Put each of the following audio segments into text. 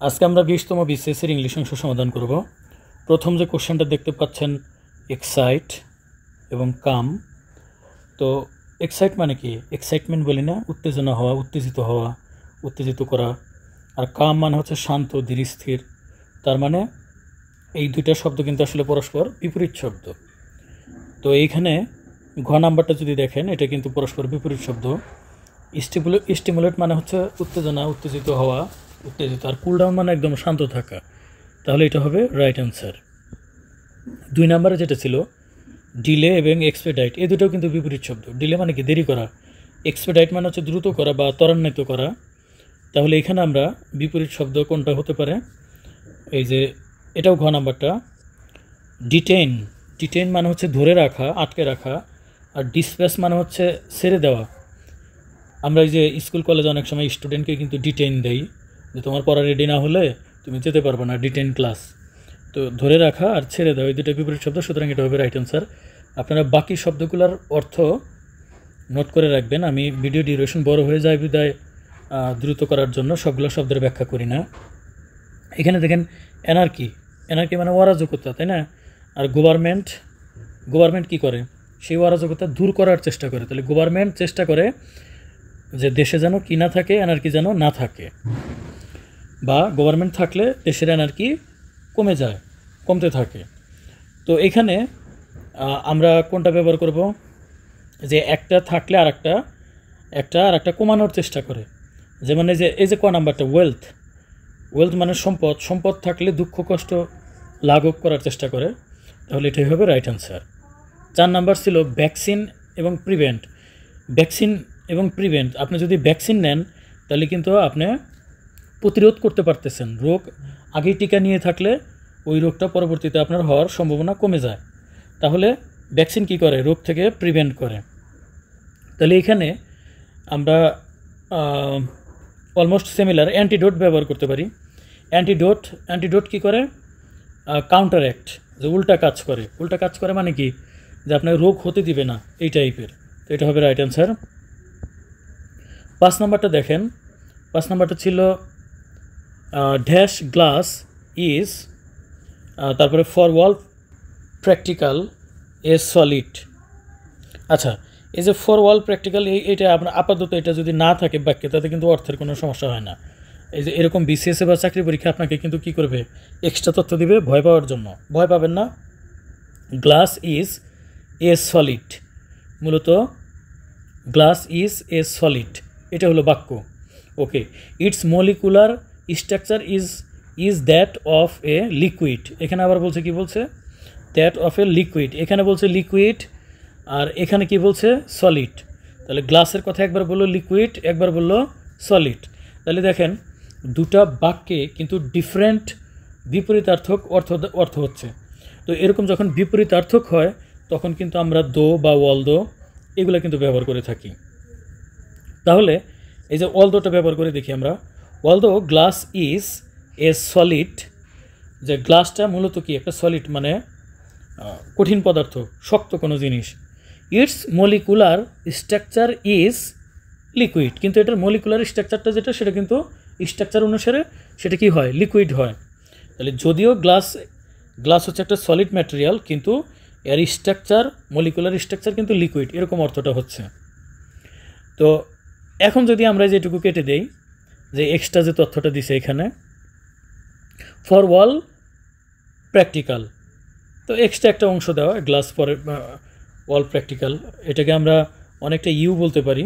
আজকে আমরা 20তম বিসিএসের ইংলিশ অংশ সমাধান করব। প্রথম যে কোশ্চেনটা দেখতে পাচ্ছেন এক্সাইট এবং কাম। তো এক্সাইট মানে কি? এক্সাইটমেন্ট বলি না, উত্তেজনা হওয়া, উত্তেজিত হওয়া, উত্তেজিত করা। আর কাম মানে হচ্ছে শান্ত, ধীর স্থির। তার মানে এই দুইটা শব্দ কিন্তু আসলে পরস্পর বিপরীত শব্দ। তো এইখানে ঘ নাম্বারটা যদি দেখেন, এটা কিন্তু পরস্পর বিপরীত শব্দ। স্টিমুলেট মানে হচ্ছে উত্তেজনা, উত্তেজিত হওয়া, উত্তেজিত। আর কুল ডাউন মানে একদম শান্ত থাকা। তাহলে এটা হবে রাইট অ্যান্সার। 2 নম্বরে যেটা ছিল ডিলে এবং এক্সপেডাইট, এই দুটোও কিন্তু বিপরীত শব্দ। ডিলে মানে কি? দেরি করা। এক্সপেডাইট মানে হচ্ছে দ্রুত করা বা ত্বরান্বিত করা। তাহলে এখানে আমরা বিপরীত শব্দ কোনটা হতে পারে? এই যে এটাও ঘ নাম্বারটা। ডিটেইন, ডিটেইন মানে হচ্ছে ধরে রাখা, আটকে রাখা। আর ডিসপ্যাচ মানে হচ্ছে ছেড়ে দেওয়া। আমরা এই যে স্কুল কলেজে অনেক সময় স্টুডেন্টকে কিন্তু ডিটেইন দেই, যে তোমার পড়া রেডি না হলে তুমি যেতে পারবে না, ডিটেইন ক্লাস। তো ধরে রাখা আর ছেড়ে দেওয়া, এই দুটো বিপরীত শব্দ, সুতরাং এটা হবে রাইট অ্যান্সার। আপনারা বাকি শব্দগুলোর অর্থ নোট করে রাখবেন। আমি ভিডিও ডিউরেশন বড় হয়ে যায় বিদায় দ্রুত করার জন্য সবগুলো শব্দের ব্যাখ্যা করি না। এখানে দেখেন এনার্কি, এনার্কি মানে অরাজকতা, তাই না? আর গভর্নমেন্ট, গভর্নমেন্ট কী করে? সেই অরাজকতা দূর করার চেষ্টা করে। তাহলে গভর্নমেন্ট চেষ্টা করে যে দেশে যেন কি না থাকে, এনার্কি যেন না থাকে, বা গভর্নমেন্ট থাকলে দেশের এনার্কি কমে যায়, কমতে থাকে। তো এখানে আমরা কোনটা ব্যবহার করব? যে একটা থাকলে আর একটা কমানোর চেষ্টা করে। যেমন এই যে ক নাম্বারটা, ওয়েলথ। ওয়েলথ মানে সম্পদ, সম্পদ থাকলে দুঃখ কষ্ট লাঘব করার চেষ্টা করে। তাহলে এটাই হবে রাইট অ্যান্সার। 4 নাম্বার ছিল ভ্যাকসিন এবং প্রিভেন্ট। ভ্যাকসিন এবং প্রিভেন্ট, আপনি যদি ভ্যাকসিন নেন তাহলে কিন্তু আপনি প্রতিরোধ করতে পারতেছেন। রোগ আগেই টিকা নিয়ে থাকলে ওই রোগটা পরবর্তীতে আপনার হওয়ার সম্ভাবনা কমে যায়। তাহলে ভ্যাকসিন কি করে? রোগ থেকে প্রিভেন্ট করে। তাহলে এখানে আমরা অলমোস্ট সিমিলার অ্যান্টিডোট ব্যবহার করতে পারি। অ্যান্টিডোট কি করে? কাউন্টারঅ্যাক্ট, যে উল্টা কাজ করে। উল্টা কাজ করে মানে কি? যে আপনার রোগ হতে দিবে না, এই টাইপের। তো এটা হবে রাইট অ্যান্সার। 5 নাম্বারটা দেখেন। 5 নাম্বারটা ছিল ড্যাশ গ্লাস ইজ, তারপরে for wall practical A solid. আচ্ছা, এই যে ফর ওয়াল প্র্যাকটিক্যাল, এইটা আপনার আপাতত এটা যদি না থাকে বাক্যে, তাতে কিন্তু অর্থের কোনো সমস্যা হয় না। এই যে এরকম বিসিএসে বা চাকরি পরীক্ষা আপনাকে কিন্তু কী করবে? এক্সট্রা তথ্য দিবে ভয় পাওয়ার জন্য। ভয় পাবেন না। গ্লাস ইজ এ সলিড, মূলত গ্লাস ইজ এ সলিড, এটা হলো বাক্য। Okay, it's molecular structure is that of a liquid. এখানে আবার বলছে, কি বলছে? That of a liquid. এখানে বলছে লিকুইড, আর এখানে কি বলছে? সলিড। তাহলে গ্লাসের কথা একবার বললো লিকুইড, একবার বললো সলিড। তাহলে দেখেন দুটা বাক্যে কিন্তু ডিফারেন্ট বিপরীতার্থক অর্থ হচ্ছে। তো এরকম যখন বিপরীতার্থক হয় তখন কিন্তু আমরা দো বা ওয়ালদো এগুলো কিন্তু ব্যবহার করে থাকি। তাহলে এই যে ওয়ালদোটা ব্যবহার করে দেখি আমরা। ওয়ালদো গ্লাস ইজ এ সলিড, যে গ্লাসটা মূলত কি? একটা সলিড, মানে কঠিন পদার্থ, শক্ত কোনো জিনিস। It's molecular structure is liquid, কিন্তু এটার মলিকুলার স্ট্রাকচারটা যেটা, সেটা কিন্তু স্ট্রাকচার অনুসারে সেটা কি হয়? লিকুইড হয়। তাহলে যদিও গ্লাস হচ্ছে একটা সলিড ম্যাটেরিয়াল, কিন্তু এর স্ট্রাকচার, মলিকুলার স্ট্রাকচার কিন্তু লিকুইড, এরকম অর্থটা হচ্ছে। তো এখন যদি আমরা যেটুকু কেটে দেই, যে এক্সট্রা যে তথ্যটা দিছে এখানে, ফর ওয়াল প্র্যাকটিক্যাল, তো এক্সট্রা একটা অংশ দেওয়া, গ্লাস ফর ওয়াল প্র্যাকটিক্যাল, এটাকে আমরা অনেকটা ইউ বলতে পারি,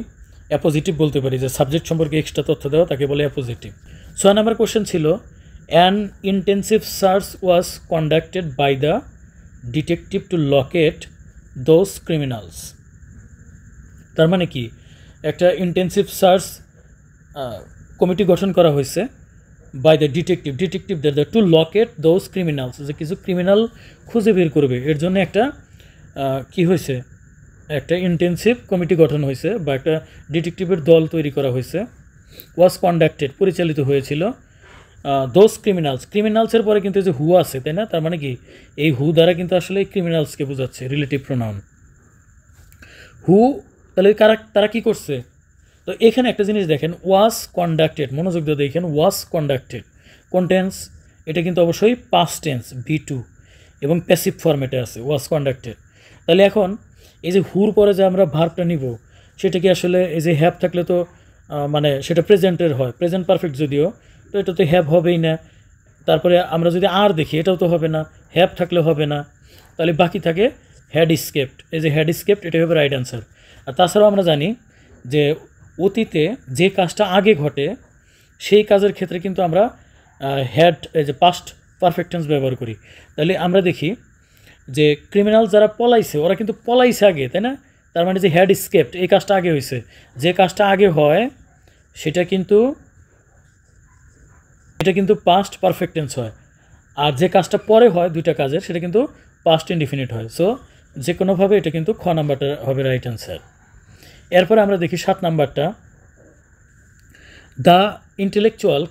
অ্যাপোজিটিভ বলতে পারি। যে সাবজেক্ট সম্পর্কে এক্সট্রা তথ্য দেওয়া, তাকে বলে অ্যাপোজিটিভ। 6 নম্বর কোশ্চেন ছিল an intensive search was conducted by the detective to locate those criminals. তার মানে কি? একটা ইন্টেন্সিভ সার্চ কমিটি গঠন করা হয়েছে বাই দ্য ডিটেকটিভদের টু লোকেট দোজ ক্রিমিনালস, যে কিছু ক্রিমিনাল খুঁজে বের করবে। এর জন্য একটা কি হয়েছে? একটা ইন্টেন্সিভ কমিটি গঠন হয়েছে, বা একটা ডিটেকটিভের দল তৈরি করা হয়েছে। ওয়াজ কন্ডাক্টেড, পরিচালিত হয়েছিল। দোজ ক্রিমিনালসের পরে কিন্তু যে হু আছে, তাই না? তার মানে কি? এই হু দ্বারা কিন্তু আসলে ক্রিমিনালসকে বোঝাচ্ছে, রিলেটিভ প্রোনাউন। হু, তাহলে তারা কি করছে? তো এখানে একটা জিনিস দেখেন, ওয়াজ কন্ডাক্টেড, মনোযোগ দিয়ে দেখেন, ওয়াজ কন্ডাক্টেড। কোন টেন্স? এটা কিন্তু অবশ্যই পাস্ট টেন্স V2 এবং প্যাসিভ ফরম্যাটে আছে, ওয়াজ কন্ডাক্টেড। তাহলে এখন এই যে হুর পরে যে আমরা ভার্বটা নিব সেটা কি আসলে এই যে হ্যাভ থাকলে তো মানে সেটা প্রেজেন্টের হয়, প্রেজেন্ট পারফেক্ট যদিও, তো এটা তো হ্যাভ হবেই না। তারপরে আমরা যদি আর দেখি এটাও তো হবে না, হ্যাভ থাকলে হবে না। তাহলে বাকি থাকে হ্যাড স্কেপড। এই যে হ্যাড স্কেপড এটাই হবে রাইট অ্যান্সার। আর তাছাড়াও আমরা জানি যে অতীতে যে কাজটা আগে ঘটে সেই কাজের ক্ষেত্রে কিন্তু আমরা হ্যাড এই যে পাস্ট পারফেক্ট টেন্স ব্যবহার করি। তাহলে আমরা দেখি যে ক্রিমিনাল যারা পলাইছে ওরা কিন্তু পলাইছে আগে, তাই না? তার মানে যে হ্যাড স্কেপড এই কাজটা আগে হয়েছে, যে কাজটা আগে হয় সেটা কিন্তু এটা কিন্তু পাস্ট পারফেক্ট টেন্স হয়, আর যে কাজটা পরে হয় দুইটা কাজের সেটা কিন্তু পাস্ট ইনডিফিনিট হয়। সো যে কোনোভাবে এটা কিন্তু খ নাম্বারটা হবে রাইট অ্যান্সার। এরপরে আমরা দেখি 7 নাম্বারটা, the intellectual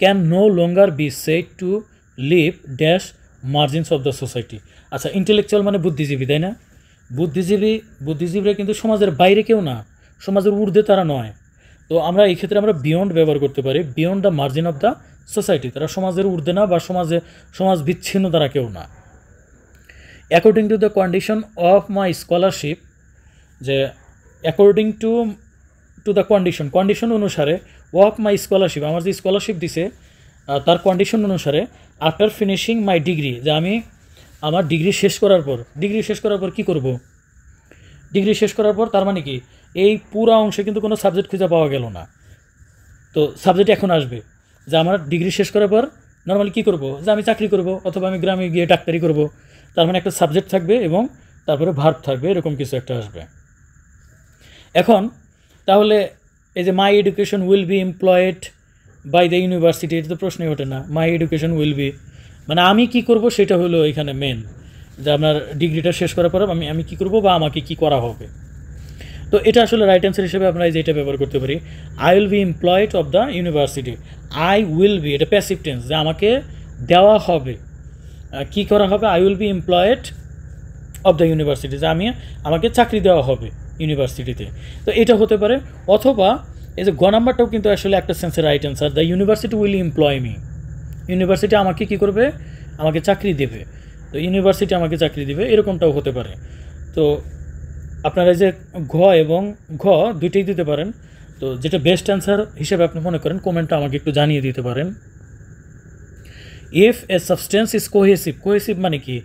can no longer be said to live dash margins of the society. আচ্ছা, ইন্টেলেকচুয়াল মানে বুদ্ধিজীবী, তাই না? বুদ্ধিজীবীরা কিন্তু সমাজের বাইরে কেউ না, সমাজের ঊর্ধ্বে তারা নয়। তো আমরা এই ক্ষেত্রে আমরা বিয়ন্ড ব্যবহার করতে পারি, beyond the margin of the society. তারা সমাজের ঊর্ধ্বে না বা সমাজ বিচ্ছিন্ন তারা কেউ না। According to the condition of my scholarship, যে অ্যাকর্ডিং টু দ্য কন্ডিশন অনুসারে অফ মাই স্কলারশিপ, আমার যে স্কলারশিপ দিছে তার কন্ডিশন অনুসারে, আফটার ফিনিশিং মাই ডিগ্রি, যে আমি আমার ডিগ্রি শেষ করার পর কী করব? ডিগ্রি শেষ করার পর তার মানে কি এই পুরা অংশে কিন্তু কোনো সাবজেক্ট খুঁজে পাওয়া গেল না। তো সাবজেক্ট এখন আসবে যে আমার ডিগ্রি শেষ করার পর নর্মালি কী করব, যে আমি চাকরি করব অথবা আমি গ্রামে গিয়ে ডাক্তারি করব। তার মানে একটা সাবজেক্ট থাকবে এবং তারপরে ভার্ব থাকবে, এরকম কিছু একটা আসবে। এখন তাহলে এই যে my education will be employed by the university, এটা তো প্রশ্নই ওঠে না। মাই এডুকেশন উইল বি মানে আমি কি করব সেটা হলো এখানে মেন, যে আপনার ডিগ্রিটা শেষ করার পর আমি কী করব বা আমাকে কি করা হবে। তো এটা আসলে রাইট অ্যান্সার হিসেবে আমরা যেটা ব্যবহার করতে পারি, I will be employed of the university. I will be এটা প্যাসিভ টেন্স, যে আমাকে দেওয়া হবে, কি করা হবে, I will be employed of the university, যে আমাকে চাকরি দেওয়া হবে ইউনিভার্সিটিতে। তো এটা হতে পারে, অথবা এই যে গ নাম্বারটাও কিন্তু আসলে একটা সেন্সে right answer, the university will employ me. University আমাকে কি করবে, আমাকে চাকরি দেবে। তো ইউনিভার্সিটি আমাকে চাকরি দেবে, এরকমটাও হতে পারে। তো আপনারা যে ঘ এবং ঘ দুইটাই দিতে পারেন। তো যেটা বেস্ট অ্যান্সার হিসেবে আপনি মনে করেন কমেন্টটা আমাকে একটু জানিয়ে দিতে পারেন। If A substance is cohesive মানে কি,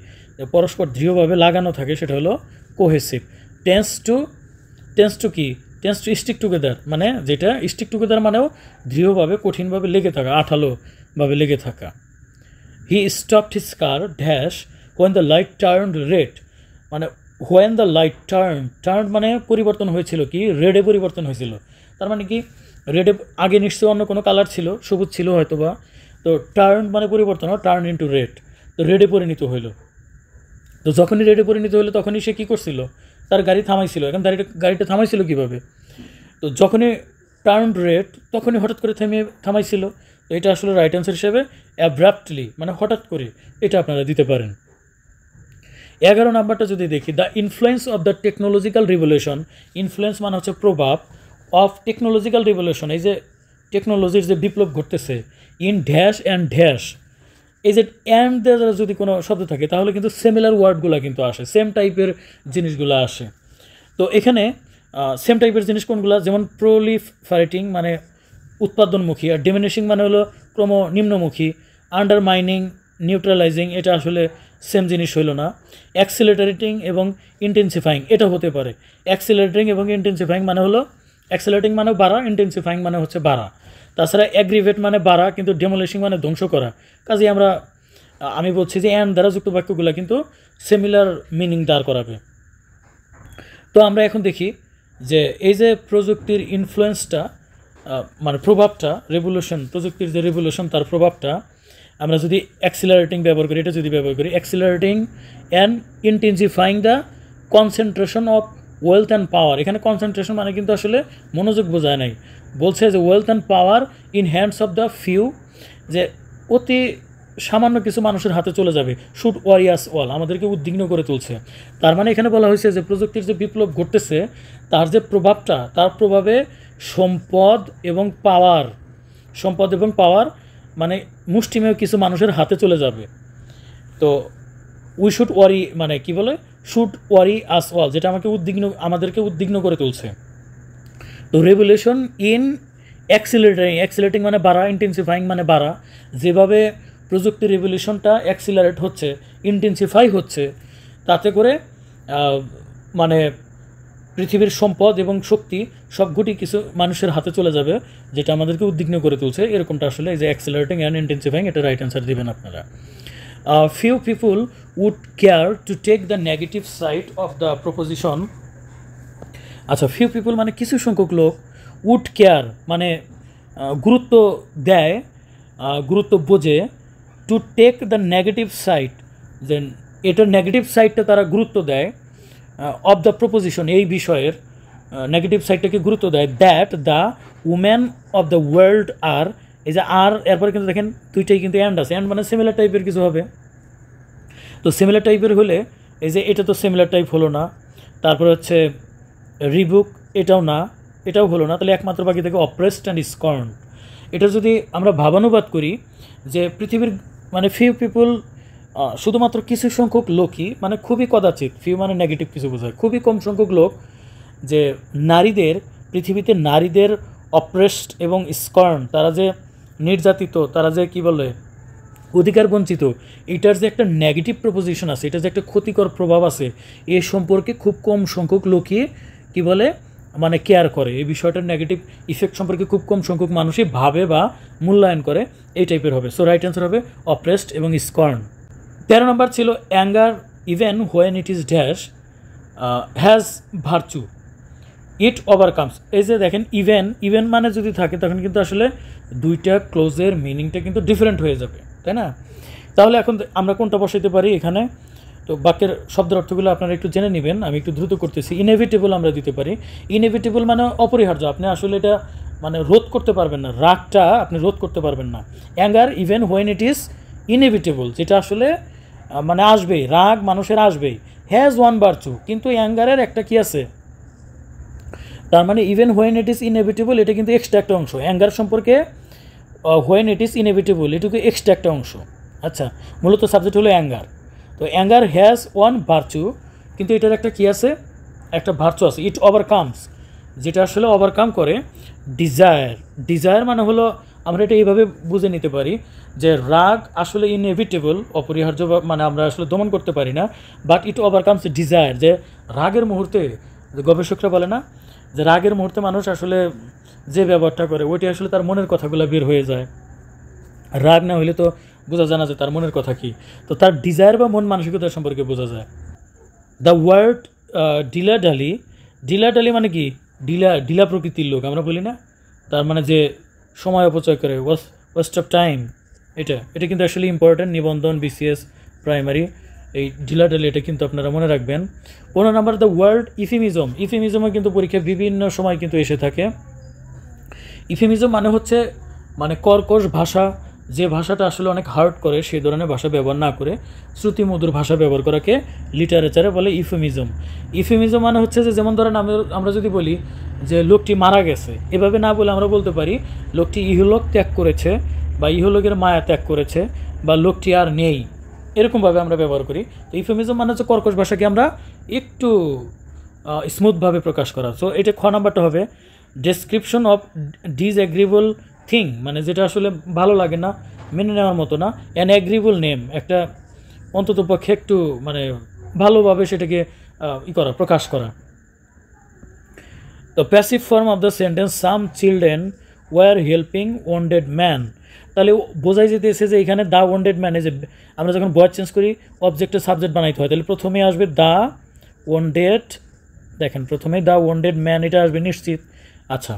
পরস্পর দৃঢ়ভাবে লাগানো থাকে, সেটা হলো কোহেসিভ। টেন্স টু কি, টেন্স টু স্টিক টুগেদার, মানে যেটা স্টিক টুগেদার মানেও দৃঢ়ভাবে কঠিনভাবে লেগে থাকা, আঠালোভাবে লেগে থাকা। He stopped his car dash when the light turned red, মানে হোয়েন দ্য লাইট টার্ন মানে পরিবর্তন হয়েছিল কি, রেডে পরিবর্তন হয়েছিল। তার মানে কি রেডে আগে নিশ্চয়ই অন্য কোনো কালার ছিল, সবুজ ছিল হয়তো বা, তো টার্ন মানে পরিবর্তন হয়, টার্ন ইন্টু রেড, তো রেডে পরিণত হইল। তো যখনই রেডে পরিণত হইলো তখনই সে কী করছিল, তার গাড়ি থামাইছিল। এখন গাড়িটা থামাইছিল কীভাবে, তো যখনই টার্ন রেড তখনই হঠাৎ করে থামাইছিল। তো এটা আসলে রাইট অ্যান্সার হিসেবে অ্যাব্রাপ্টলি মানে হঠাৎ করে, এটা আপনারা দিতে পারেন। 11 নাম্বারটা যদি দেখি, the influence of the technological revolution, influence মানে হচ্ছে প্রভাব, অফ টেকনোলজিক্যাল রিভলিউশন এই যে টেকনোলজির যে বিপ্লব ঘটতেছে, ইন ড্যাশ অ্যান্ড ড্যাশ, এই যে অ্যান্ড দ্বারা যদি কোনো শব্দ থাকে তাহলে কিন্তু সিমিলার ওয়ার্ডগুলো কিন্তু আসে, সেম টাইপের জিনিসগুলো আসে। তো এখানে সেম টাইপের জিনিস কোনগুলো, যেমন প্রলিফারেটিং মানে উৎপাদনমুখী, আর ডিমিনিশিং মানে হলো ক্রম নিম্নমুখী, আন্ডারমাইনিং নিউট্রালাইজিং এটা আসলে সেম জিনিস হইল না। অ্যাক্সিলারেটিং এবং ইন্টেন্সিফাইং এটা হতে পারে। অ্যাক্সিলারেটিং এবং ইন্টেন্সিফাইং মানে হলো, অ্যাক্সিলারেটিং মানে বাড়া, ইন্টেন্সিফাইং মানে হচ্ছে বাড়া। তাছাড়া অ্যাগ্রিভেট মানে বাড়া, কিন্তু ডেমোলিশিং মানে ধ্বংস করা। কাজে আমি বলছি যে অ্যান্ড দ্বারা যুক্ত বাক্যগুলো কিন্তু সিমিলার মিনিং দাঁড় করাবে। তো আমরা এখন দেখি যে এই যে প্রযুক্তির ইনফ্লুয়েন্সটা মানে প্রভাবটা, প্রযুক্তির যে রেভলিউশন তার প্রভাবটা আমরা যদি অ্যাক্সিলারেটিং ব্যবহার করি, এটা যদি ব্যবহার করি, accelerating and intensifying the concentration of wealth and power. এখানে কনসেন্ট্রেশন মানে কিন্তু আসলে মনোযোগ বোঝায় নাই, বলছে যে wealth and power in hands of the few, যে অতি সামান্য কিছু মানুষের হাতে চলে যাবে, শুড ওয়ারিয়াস অল, আমাদেরকে উদ্বিগ্ন করে তুলছে। তার মানে এখানে বলা হয়েছে যে প্রযুক্তির যে বিপ্লব ঘটতেছে তার যে প্রভাবটা, তার প্রভাবে সম্পদ এবং পাওয়ার মানে মুষ্টিমেয় কিছু মানুষের হাতে চলে যাবে। তো উই শুড ওয়ারি মানে কি বলে, শুড ওয়ারি আস অল, যেটা আমাদেরকে উদ্বিগ্ন করে তুলছে। তো রেভুলেশন ইন অ্যাক্সিলারেটিং মানে বাড়া, ইন্টেন্সিফাইং মানে বাড়া, যেভাবে প্রযুক্তি রেভলিউশনটা অ্যাক্সিলারেট হচ্ছে, ইন্টেন্সিফাই হচ্ছে, তাতে করে মানে পৃথিবীর সম্পদ এবং শক্তি সবগুটি কিছু মানুষের হাতে চলে যাবে, যেটা আমাদেরকে উদ্বিগ্ন করে তুলছে। এরকমটা আসলে এই যে অ্যাক্সিলারেটিং অ্যান্ড ইন্টেন্সিফাইং, এটা রাইট অ্যান্সার দেবেন আপনারা। Few people would care to take the negative side of the proposition. আচ্ছা, ফিউ পিপুল মানে কিছু সংখ্যক লোক, উড কেয়ার মানে গুরুত্ব দেয়, গুরুত্ব বোঝে, to take the negative side, then এটার নেগেটিভ সাইডটা তারা গুরুত্ব দেয়, অফ দ্য প্রপোজিশন এই বিষয়ের নেগেটিভ সাইডটাকে গুরুত্ব দেয়, that the woman of the world are, এই যে আর এরপরে কিন্তু দেখেন দুইটাই কিন্তু অ্যান্ড আছে, অ্যান্ড মানে সিমিলার টাইপের কিছু হবে। তো সিমিলার টাইপের হলে এই যে এটা তো সিমিলার টাইপ হলো না, তারপরে হচ্ছে রিবুক, এটাও না, এটাও হলো না, তাহলে একমাত্র বাকি থেকে অপ্রেসড অ্যান্ড স্কর্ন। এটা যদি আমরা ভাবানুবাদ করি যে পৃথিবীর মানে ফিউ পিপুল শুধুমাত্র কিছু সংখ্যক লোকই, মানে খুবই কদাচিৎ, ফিউ মানে নেগেটিভ কিছু বোঝায়, খুবই কম সংখ্যক লোক যে নারীদের, পৃথিবীতে নারীদের অপ্রেসড এবং স্কর্ন, তারা যে নির্যাতিত, তারা যে কি বলে অধিকার বঞ্চিত, এটার যে একটা নেগেটিভ প্রপোজিশন আছে, এটার যে একটা ক্ষতিকর প্রভাব আছে, এ সম্পর্কে খুব কম সংখ্যক লোকই কি বলে মানে কেয়ার করে, এই বিষয়টার নেগেটিভ ইফেক্ট সম্পর্কে খুব কম সংখ্যক মানুষই ভাবে বা মূল্যায়ন করে, এই টাইপের হবে। সো রাইট অ্যান্সার হবে অপ্রেসড এবং স্কর্ন। 13 নম্বর ছিল anger even when it is dash has virtue ইট ওভারকামস। এই যে দেখেন ইভেন মানে যদি থাকে তখন কিন্তু আসলে দুইটা ক্লোজের মিনিংটা কিন্তু ডিফারেন্ট হয়ে যাবে, তাই না? তাহলে এখন আমরা কোনটা বসাইতে পারি এখানে? তো বাক্যের শব্দের অর্থগুলো আপনারা একটু জেনে নেবেন, আমি একটু দ্রুত করতেছি। ইনএভিটেবল আমরা দিতে পারি, ইনএভিটেবল মানে অপরিহার্য, আপনি আসলে এটা মানে রোধ করতে পারবেন না, রাগটা আপনি রোধ করতে পারবেন না। Anger even when it is inevitable, যেটা আসলে মানে আসবেই, রাগ মানুষের আসবেই। হ্যাজ ওয়ান ভার্চু, কিন্তু অ্যাঙ্গারের একটা কি আছে, তার মানে even when it is inevitable, এটা কিন্তু এক্সট্রা একটা অংশ। অ্যাঙ্গার সম্পর্কে হোয়েন ইট ইজ ইনএভিটেবল এটুকু এক্সট্রা একটা অংশ। আচ্ছা, মূলত সাবজেক্ট হলো অ্যাঙ্গার। তো অ্যাঙ্গার হ্যাজ ওয়ান ভার্চু, কিন্তু এটার একটা কি আছে, একটা ভার্চু আছে, ইট ওভারকামস, যেটা আসলে ওভারকাম করে ডিজায়ার মানে হলো আমরা এটা এইভাবে বুঝে নিতে পারি যে রাগ আসলে ইনএভিটেবল, অপরিহার্য, মানে আমরা আসলে দমন করতে পারি না, বাট ইট ওভারকামস ডিজায়ার, যে রাগের মুহূর্তে, গবেষকরা বলে না যে রাগের মুহূর্তে মানুষ আসলে যে ব্যবহারটা করে ওইটি আসলে তার মনের কথাগুলো বের হয়ে যায়, রাগ না হলে তো বোঝা যায় না যে তার মনের কথা কী, তো তার ডিজায়ার বা মন মানসিকতা সম্পর্কে বোঝা যায়। দ্য ওয়ার্ড ডিলাডালি মানে কি, ঢিলা প্রকৃতির লোক আমরা বলি না, তার মানে যে সময় অপচয় করে, ওয়েস্ট অফ টাইম, এটা কিন্তু আসলে ইম্পর্টেন্ট, নিবন্ধন, বিসিএস, প্রাইমারি, এই ঢিলাঢালি এটা কিন্তু আপনারা মনে রাখবেন। 15 নম্বর দ্য ওয়ার্ড ইফিমিজমও কিন্তু পরীক্ষায় বিভিন্ন সময় কিন্তু এসে থাকে। ইফিমিজম মানে হচ্ছে মানে কর্কশ ভাষা, যে ভাষাটা আসলে অনেক হার্ট করে সেই ধরনের ভাষা ব্যবহার না করে শ্রুতিমধুর ভাষা ব্যবহার করাকে লিটারেচারে বলে ইফিমিজম মানে হচ্ছে যে, যেমন ধরেন আমরা যদি বলি যে লোকটি মারা গেছে, এভাবে না বলে আমরা বলতে পারি লোকটি ইহলোক ত্যাগ করেছে, বা ইহলোকের মায়া ত্যাগ করেছে, বা লোকটি আর নেই, এরকমভাবে আমরা ব্যবহার করি। তো ইফিমিজম মানে হচ্ছে কর্কশ ভাষাকে আমরা একটু স্মুথভাবে প্রকাশ করা। সো এটা খ নাম্বারটা হবে ডেসক্রিপশন অফ ডিসএগ্রিবল থিং, মানে যেটা আসলে ভালো লাগে না, মেনে নেওয়ার মতো না। অ্যান অ্যাগ্রিবল নেম, একটা অন্ততপক্ষে একটু মানে ভালোভাবে সেটাকে প্রকাশ করা। তো passive form of the sentence some children were helping wanted man, তাহলে বোঝাই যেতেছে যে এখানে দ্য ওয়ান্ডেড ম্যান, যে আমরা যখন ভয়েস চেঞ্জ করি অবজেক্টের সাবজেক্ট বানাইতে হয়, তাহলে প্রথমে আসবে দ্য ওয়ান্ডেড, দেখেন প্রথমে দ্য ওয়ান্ডেড ম্যান এটা আসবে নিশ্চিত। আচ্ছা,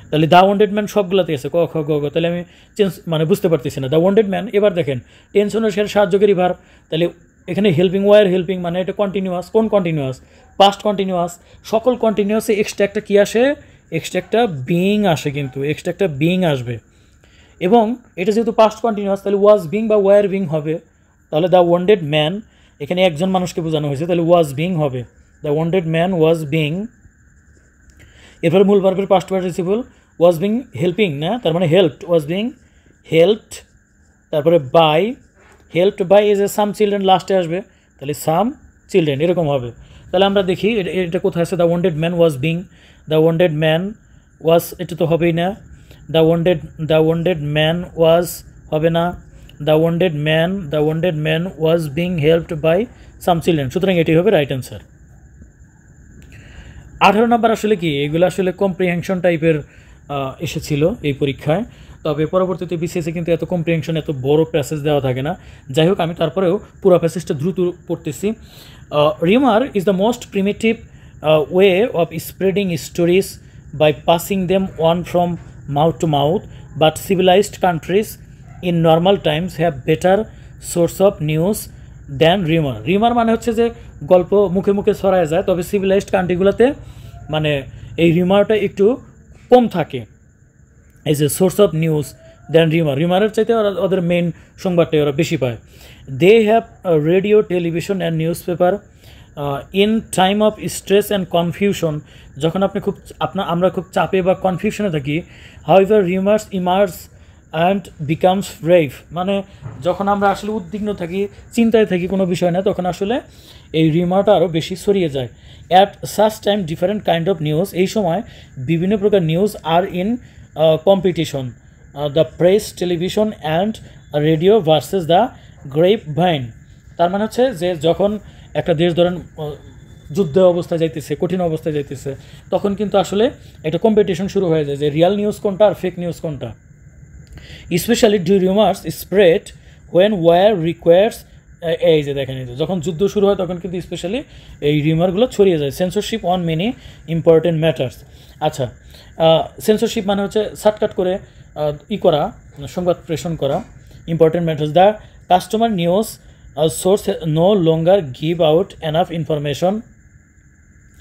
তাহলে দ্য ওয়ান্ডেড ম্যান সবগুলোতে আছে, ক খ গ গ, তাহলে আমি চেঞ্জ মানে বুঝতে পারতেছি না। দ্য ওয়ান্ডেড ম্যান, এবার দেখেন টেনশনের সাহায্যকারী ভার্ব, তাহলে এখানে হেল্পিং, ওয়ার হেল্পিং মানে এটা কন্টিনিউয়াস, কোন কন্টিনিউয়াস, পাস্ট কন্টিনিউয়াস। সকল কন্টিনিউয়াসে এক্সট্রা একটা কী আসে, এক্সট্রা একটা বিইং আসে, কিন্তু এক্সট্রা একটা বিইং আসবে, এবং এটা যেহেতু পাস্ট কন্টিনিউয়াস তাহলে ওয়াজ বিং বা ওয়ার বিং হবে। তাহলে দ্য ওয়ান্ডেড ম্যান, এখানে একজন মানুষকে বোঝানো হয়েছে, তাহলে ওয়াজ বিং হবে, the wanted man was being. এরপরে মূল ভার্বের past participle was being helping, না তার মানে হেল্পড, ওয়াজ বিং হেল্পড, তারপরে by, helped by is a some children লাস্টে আসবে, তাহলে সাম চিলড্রেন এরকম হবে। তাহলে আমরা দেখি এটা কোথায় আছে, the wanted man was being, the wanted man ওয়াজ, এটা তো হবেই না, দ্য ওয়ান্টেড ম্যান ওয়াজ হবে না, the wanted man was being helped by some children, সুতরাং এটি হবে রাইট অ্যান্সার। 18 নম্বর আসলে কি, এগুলো আসলে কম্প্রিহেনশন টাইপের এসেছিল এই পরীক্ষায়, তবে পরবর্তীতে বিসিএসে কিন্তু এত কম্প্রিহেনশন, এত বড় প্যাসেজ দেওয়া থাকে না। যাই হোক, আমি তারপরেও পুরো প্যাসেজটা দ্রুত পড়তেছি। Rumour is the most primitive way of spreading stories by passing them one from mouth to mouth, but civilised countries in normal times have better source of news then rumour. Rumour মানে হচ্ছে যে গল্প মুখে মুখে ছড়ায় যায়, তবে civilised কান্ট্রিগুলোতে মানে এই রিউমারটা একটু কম থাকে। এই যে source of news then rumour, রিউমারের চাইতে ওদের মেইন সংবাদটাই ওরা বেশি পায়। They have radio, television and news paper in time of stress and confusion, যখন আমরা খুব চাপে বা কনফিউশনে থাকি। However rumours emerge and becomes brave, মানে যখন আমরা আসলে উদ্বিগ্ন থাকি, চিন্তায় থাকি কোনো বিষয় না, তখন আসলে এই রিউমারটা আরও বেশি ছড়িয়ে যায়। At such time different kind of news, এই সময় বিভিন্ন প্রকার news are in competition, the press, television and radio versus the grapevine. তার মানে হচ্ছে যে যখন একটা দেশ ধরেন যুদ্ধ অবস্থায় যাইতেছে, কঠিন অবস্থায় যাইতেছে, তখন কিন্তু আসলে একটা কম্পিটিশন শুরু হয়ে যায় যে রিয়াল নিউজ কোনটা আর ফেক নিউজ কোনটা। Specially do rumours spread when war requires, এই যে দেখেন যখন যুদ্ধ শুরু হয় তখন কিন্তু স্পেশালি এই রিউমারগুলো ছড়িয়ে যায়। Censorship on many important matters. আচ্ছা, সেন্সরশিপ মানে হচ্ছে শার্টকাট করে করা, সংবাদ প্রেষণ করা। Important matters, the customer news source no longer give out enough information.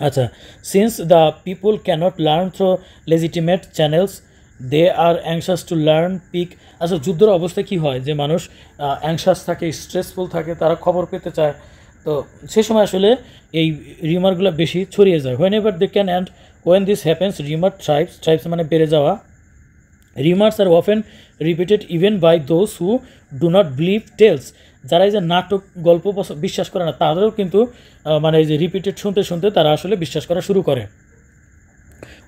আচ্ছা, since the people cannot learn through legitimate channels they are anxious to learn pick. আচ্ছা, যুদ্ধের অবস্থায় কী হয় যে মানুষ অ্যাংশাস থাকে, স্ট্রেসফুল থাকে, তারা খবর পেতে চায়, তো সে সময় আসলে এই রিউমারগুলো বেশি ছড়িয়ে যায়। Whenever they can and when this happens rumour thrives মানে বেড়ে যাওয়া। Rumours are often repeated even by those who do not believe tales, যারা এই যে নাটক গল্প বিশ্বাস করে না, তাদেরও কিন্তু মানে এই যে রিপিটেড শুনতে শুনতে তারা আসলে বিশ্বাস করা শুরু করে।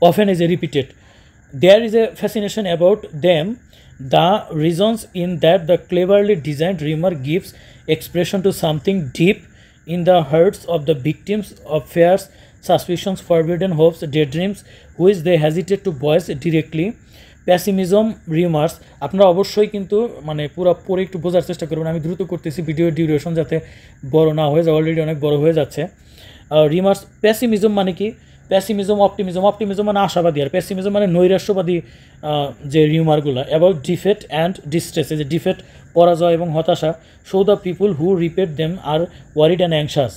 Often is a repeated, there is a fascination about them. The reasons in that the cleverly designed rumor gives expression to something deep in the hearts of the victims of fears, suspicions, forbidden hopes, daydreams, which they hesitate to voice directly. Pessimism, rumours, আপনারা অবশ্যই কিন্তু মানে পুরো পরে একটু বোঝার চেষ্টা করবেন। আমি দ্রুত করতেছি ভিডিও ডিউরেশন যাতে বড় না হয়ে যায়, অলরেডি অনেক বড় হয়ে যাচ্ছে। রিউমার্স, প্যাসিমিজম মানে কি, প্যাসিমিজম, অপটিমিজম মানে আশাবাদী, আর প্যাসিমিজম মানে নৈরাশ্যবাদী যে রিউমারগুলো। অ্যাবাউট ডিফেট অ্যান্ড ডিস্ট্রেস, এই যে ডিফেট পরাজয় এবং হতাশা। Show the people who repeat them are worried and anxious.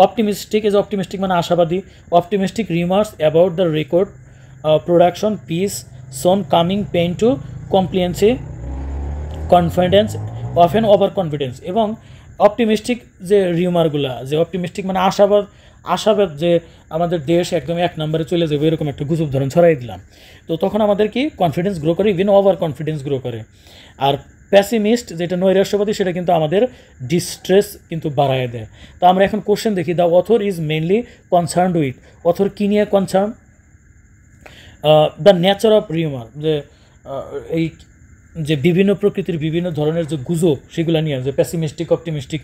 Optimistic, এই যে অপটিমিস্টিক মানে আশাবাদী। Optimistic rumours about the record production peace soon coming pain to complacency confidence often over confidence. এবং অপটিমিস্টিক যে রিউমারগুলা, যে অপটিমিস্টিক মানে আশাবাদ যে আমাদের দেশ একদম এক নম্বরে চলে যাবে, এরকম একটা গুজব ধরন ছড়াই দিলাম, তো তখন আমাদের কি কনফিডেন্স গ্রো করে, ইভেন ওভার কনফিডেন্স গ্রো করে। আর প্যাসিমিস্ট যেটা নৈরাশ্যবাদী, সেটা কিন্তু আমাদের ডিস্ট্রেস কিন্তু বাড়ায় দেয়। তো আমরা এখন কোশ্চেন দেখি, the author is mainly concerned with, author কী নিয়ে concern? The nature of rumour, যে এই যে বিভিন্ন প্রকৃতির বিভিন্ন ধরনের যে গুজব সেগুলো নিয়ে, যে প্যাসিমিস্টিক অপটিমিস্টিক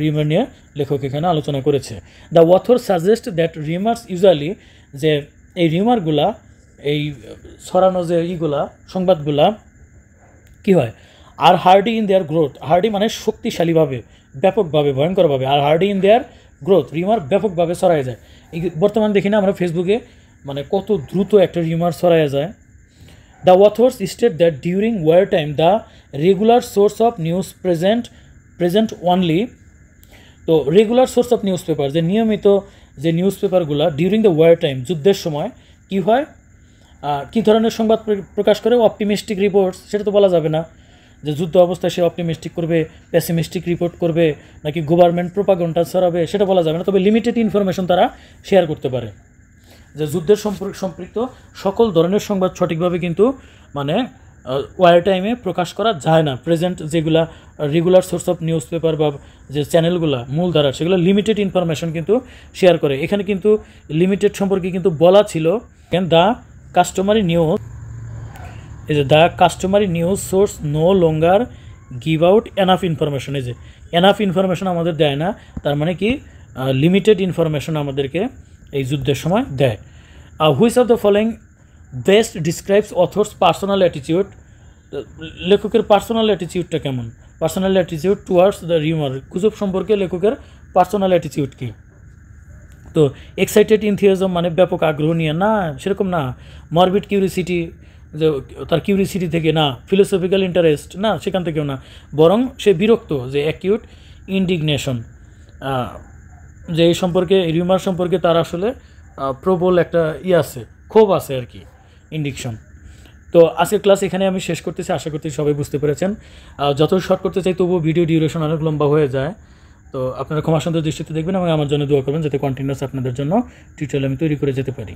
রিউমার নিয়ে লেখক এখানে আলোচনা করেছে। The author suggest that rumours usually, যে এই রিউমারগুলা, এই ছড়ানো যে সংবাদগুলা কী হয়, আর hardy in their growth. Hardy মানে শক্তিশালীভাবে, ব্যাপকভাবে, ভয়ঙ্করভাবে। আর hardy in their growth, rumour ব্যাপকভাবে ছড়ায় যায়। এই বর্তমান দেখি না আমরা ফেসবুকে মানে কত দ্রুত একটা রিউমার ছড়ায় যায়। The authors state that during wartime the regular source of news present only, তো regular source of news paper, যে নিয়মিত যে নিউজ পেপারগুলো ডিউরিং দ্য ওয়ার টাইম, যুদ্ধের সময় কী হয়, কী ধরনের সংবাদ প্রকাশ করে? অপটিমিস্টিক রিপোর্টস, সেটা তো বলা যাবে না যে যুদ্ধ অবস্থায় সে অপটিমিস্টিক করবে, প্যাসিমিস্টিক রিপোর্ট করবে, নাকি গভর্নমেন্ট প্রোপাগান্ডা ছড়াবে, সেটা বলা যাবে না। তবে লিমিটেড ইনফরমেশন তারা শেয়ার করতে পারে, যে যুদ্ধের সম্পৃক্ত সকল ধরনের সংবাদ সঠিকভাবে কিন্তু মানে ওয়ার টাইমে প্রকাশ করা যায় না। প্রেজেন্ট যেগুলা regular source of news paper বা যে চ্যানেলগুলো মূলধারা সেগুলো লিমিটেড ইনফরমেশন কিন্তু শেয়ার করে। এখানে কিন্তু লিমিটেড সম্পর্কে কিন্তু বলা ছিল দ্য কাস্টমারি নিউজ এই যে the customary news source no longer give out enough information. এই যে এনাফ ইনফরমেশন আমাদের দেয় না, তার মানে কি লিমিটেড ইনফরমেশন আমাদেরকে এই যুদ্ধের সময় দেয়। Which of the following best describes authors personal attitude, লেখকের পার্সোনাল অ্যাটিটিউডটা কেমন, personal attitude towards the rumour, গুজব সম্পর্কে লেখকের পার্সোনাল অ্যাটিটিউড কী। তো এক্সাইটেড ইনথিওজম মানে ব্যাপক আগ্রহ নিয়ে না, সেরকম না। মরবিড কিউরিসিটি, যে তার কিউরিসিটি থেকে না। ফিলোসফিক্যাল ইন্টারেস্ট না, সেখান থেকেও না, বরং সে বিরক্ত, যে অ্যাকিউট ইন্ডিগনেশন, যে এই সম্পর্কে রিউমার সম্পর্কে তার আসলে প্রবল একটা আছে, ক্ষোভ আছে আর কি, ইন্ডিকশন। তো আজকের ক্লাস এখানে আমি শেষ করতেছি, আশা করতে সবাই বুঝতে পেরেছেন। যত শর্ট করতে চাই তবুও ভিডিও ডিউরেশন অনেক লম্বা হয়ে যায়। তো আপনারা ক্ষমাসুন্দর দৃষ্টিতে দেখবেন এবং আমার জন্য দোয়া করবেন যাতে কন্টিনিউয়াস আপনাদের জন্য টিউটোরিয়াল আমি তৈরি করে যেতে পারি।